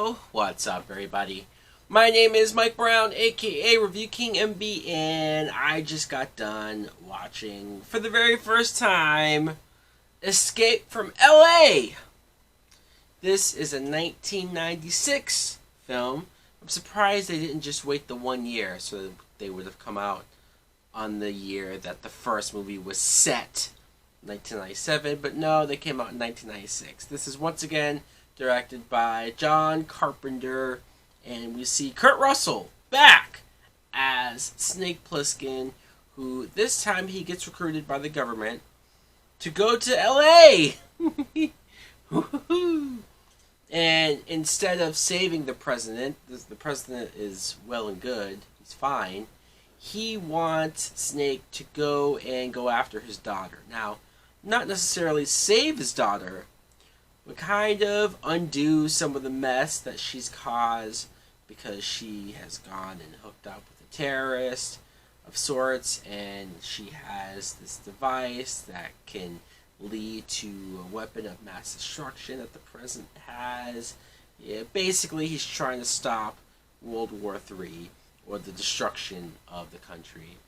Yo, what's up, everybody? My name is Mike Brown, aka Review King MB, and I just got done watching, for the very first time, Escape from LA. This is a 1996 film. I'm surprised they didn't just wait the 1 year so that they would have come out on the year that the first movie was set, 1997, but no, they came out in 1996. This is once again directed by John Carpenter, and we see Kurt Russell back as Snake Plissken, who this time he gets recruited by the government to go to LA. And instead of saving the president is well and good, he's fine, he wants Snake to go after his daughter. Now, not necessarily save his daughter, but kind of undo some of the mess that she's caused because she has gone and hooked up with a terrorist of sorts, and she has this device that can lead to a weapon of mass destruction that the president has. Yeah, basically, he's trying to stop World War III, or the destruction of the country.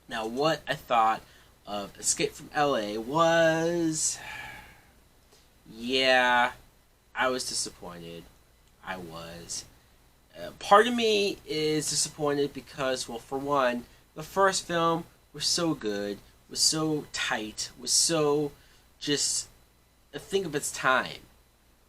Now, what I thought of Escape from LA was, yeah, I was disappointed. I was. Part of me is disappointed because, well, for one, the first film was so good, was so tight, was so just a thing of its time.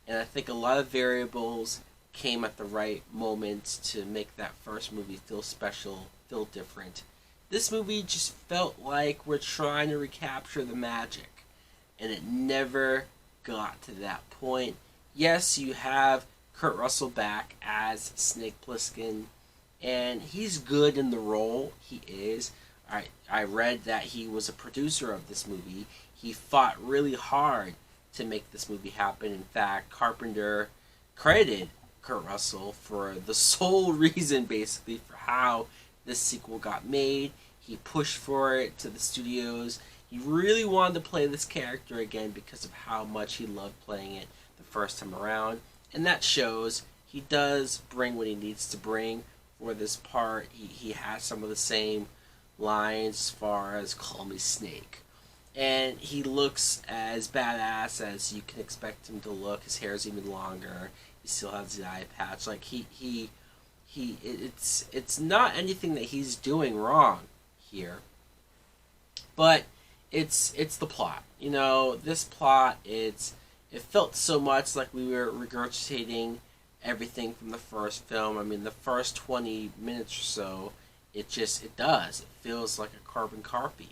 And I think a lot of variables came at the right moment to make that first movie feel special, feel different. This movie just felt like we're trying to recapture the magic, and it never got to that point. Yes, you have Kurt Russell back as Snake Plissken, and he's good in the role. He is. I read that he was a producer of this movie. He fought really hard to make this movie happen. In fact, Carpenter credited Kurt Russell for the sole reason, basically, for how this sequel got made. He pushed for it to the studios. He really wanted to play this character again because of how much he loved playing it the first time around. And that shows. He does bring what he needs to bring for this part. He has some of the same lines as far as "Call me Snake." And he looks as badass as you can expect him to look. His hair's even longer. He still has the eye patch. Like, it's not anything that he's doing wrong here. But it's the plot. You know, this plot, it felt so much like we were regurgitating everything from the first film. I mean, the first 20 minutes or so, it does. It feels like a carbon copy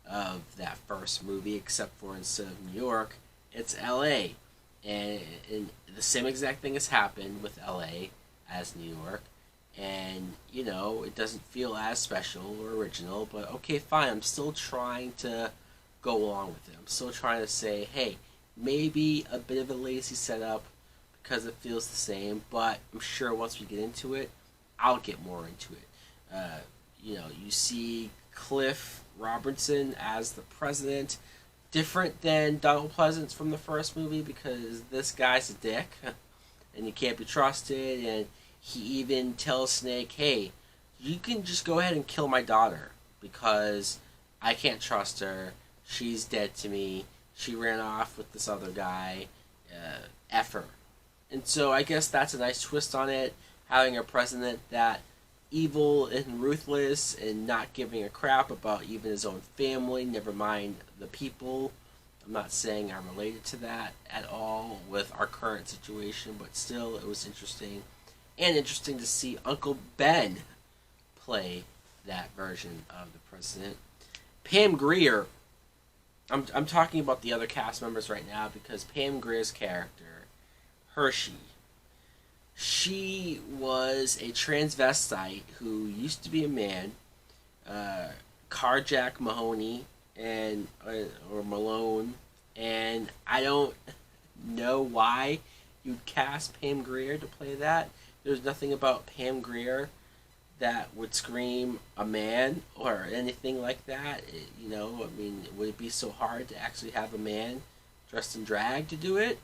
of that first movie, except for instead of New York, it's LA. And the same exact thing has happened with LA as New York. And, you know, it doesn't feel as special or original, but okay, fine. I'm still trying to go along with it. I'm still trying to say, hey, maybe a bit of a lazy setup because it feels the same, but I'm sure once we get into it, I'll get more into it. You know, you see Cliff Robertson as the president, different than Donald Pleasance from the first movie because this guy's a dick and you can't be trusted, and he even tells Snake, hey, you can just go ahead and kill my daughter because I can't trust her. She's dead to me. She ran off with this other guy. F her. And so I guess that's a nice twist on it, having a president that evil and ruthless and not giving a crap about even his own family, never mind the people. I'm not saying I'm related to that at all with our current situation, but still, it was interesting. And interesting to see Uncle Ben play that version of the president. Pam Grier, I'm talking about the other cast members right now because Pam Grier's character, Hershey, she was a transvestite who used to be a man, Carjack Mahoney, or Malone, and I don't know why you'd cast Pam Grier to play that. There's nothing about Pam Grier that would scream a man or anything like that. You know, I mean, would it be so hard to actually have a man dressed in drag to do it?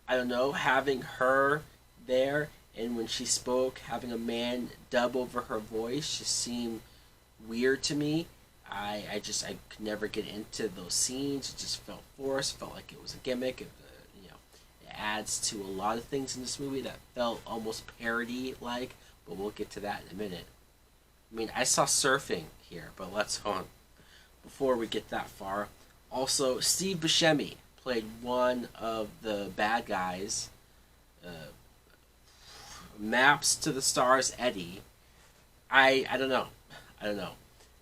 I don't know. Having her there. And when she spoke, having a man dub over her voice just seemed weird to me. I could never get into those scenes. It just felt forced. Felt like it was a gimmick. It adds to a lot of things in this movie that felt almost parody like. But we'll get to that in a minute. I mean, I saw surfing here, but let's hold on before we get that far. Also, Steve Buscemi played one of the bad guys. Maps to the Stars Eddie. I don't know. I don't know.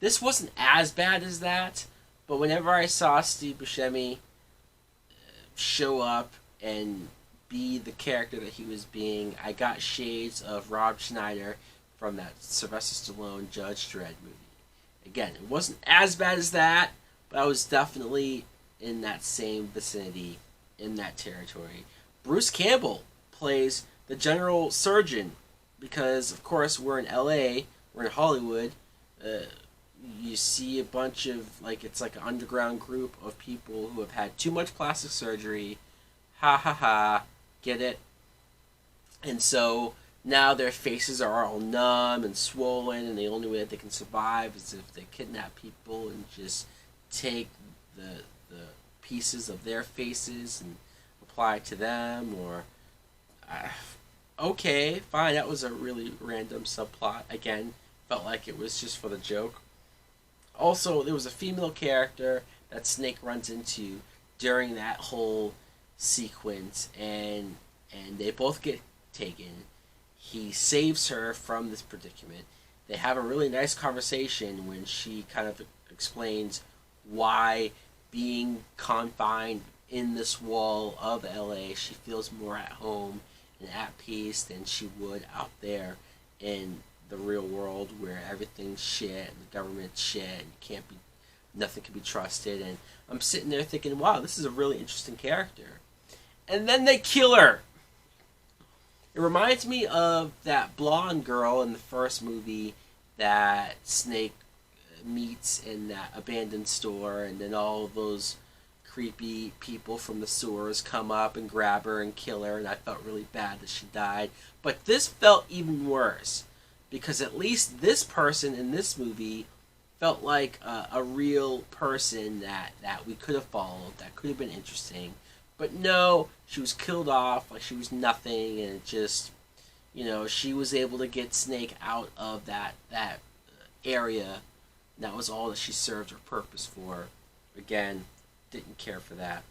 This wasn't as bad as that, but whenever I saw Steve Buscemi show up and be the character that he was being, I got shades of Rob Schneider from that Sylvester Stallone Judge Dredd movie. Again, it wasn't as bad as that, but I was definitely in that same vicinity, in that territory. Bruce Campbell plays the general surgeon because, of course, we're in LA, we're in Hollywood. You see a bunch of, like, it's like an underground group of people who have had too much plastic surgery. Ha ha ha. Get it? And so now their faces are all numb and swollen, and the only way that they can survive is if they kidnap people and just take the pieces of their faces and apply it to them. Or okay, fine, that was a really random subplot. Again, felt like it was just for the joke. Also, there was a female character that Snake runs into during that whole sequence, and they both get taken. He saves her from this predicament. They have a really nice conversation when she kind of explains why being confined in this wall of LA, she feels more at home and at peace than she would out there in the real world where everything's shit and the government's shit and nothing can be trusted. And I'm sitting there thinking, wow, this is a really interesting character. And then they kill her. It reminds me of that blonde girl in the first movie that Snake meets in that abandoned store, and then all those creepy people from the sewers come up and grab her and kill her, and I felt really bad that she died. But this felt even worse, because at least this person in this movie felt like a real person that we could have followed, that could have been interesting. But no, she was killed off like she was nothing, and it just, she was able to get Snake out of that area. And that was all that she served her purpose for. Again, didn't care for that.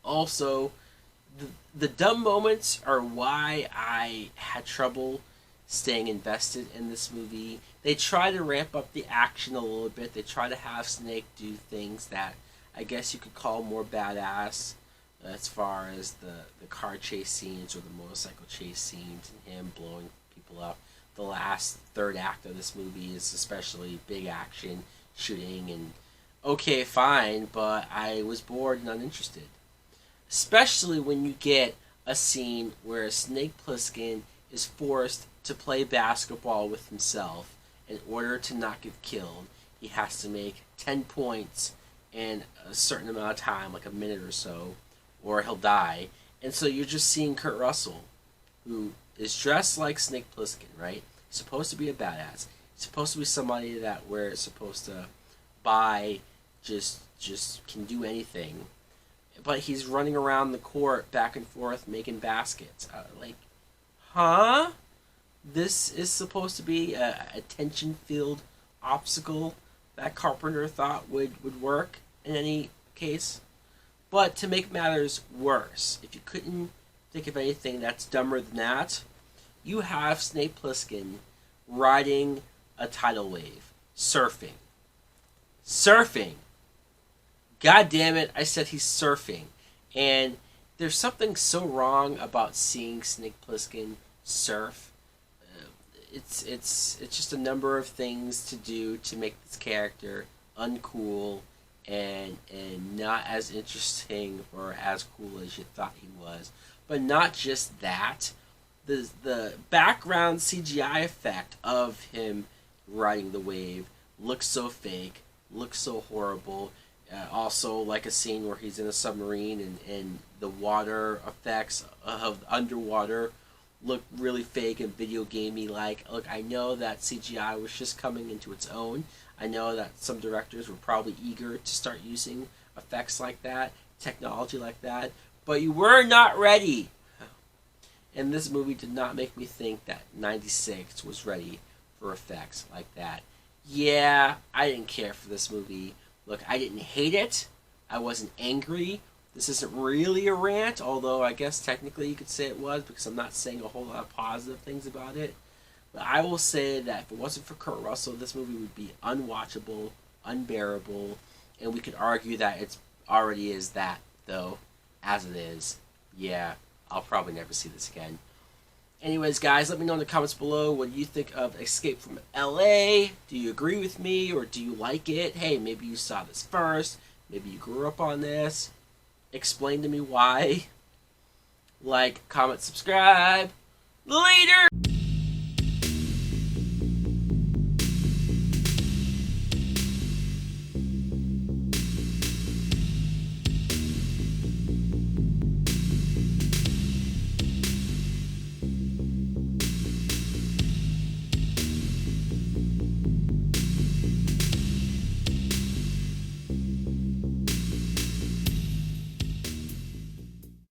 Also, the dumb moments are why I had trouble staying invested in this movie. They try to ramp up the action a little bit. They try to have Snake do things that I guess you could call more badass, as far as the car chase scenes or the motorcycle chase scenes and him blowing people up. The last third act of this movie is especially big action, shooting, and okay, fine, but I was bored and uninterested. Especially when you get a scene where Snake Plissken is forced to play basketball with himself in order to not get killed. He has to make 10 points in a certain amount of time, like a minute or so, or he'll die. And so you're just seeing Kurt Russell, who is dressed like Snake Plissken, right? He's supposed to be a badass. He's supposed to be somebody that we're supposed to buy, just can do anything. But he's running around the court back and forth making baskets. Huh? This is supposed to be a tension-filled obstacle that Carpenter thought would work in any case. But to make matters worse, if you couldn't think of anything that's dumber than that, you have Snake Plissken riding a tidal wave. Surfing. God damn it, I said he's surfing. And there's something so wrong about seeing Snake Plissken surf. It's just a number of things to do to make this character uncool and not as interesting or as cool as you thought he was. But not just that, the background CGI effect of him riding the wave looks so fake, looks so horrible. Also, like a scene where he's in a submarine and the water effects of underwater look really fake and video gamey like. Look, I know that CGI was just coming into its own. I know that some directors were probably eager to start using effects like that, technology like that, but you were not ready. And this movie did not make me think that 96 was ready for effects like that. Yeah, I didn't care for this movie. Look, I didn't hate it. I wasn't angry. This isn't really a rant, although I guess technically you could say it was because I'm not saying a whole lot of positive things about it. But I will say that if it wasn't for Kurt Russell, this movie would be unwatchable, unbearable, and we could argue that it already is that, though, as it is. Yeah, I'll probably never see this again. Anyways, guys, let me know in the comments below what you think of Escape from LA. Do you agree with me or do you like it? Hey, maybe you saw this first. Maybe you grew up on this. Explain to me why. Like, comment, subscribe. Later!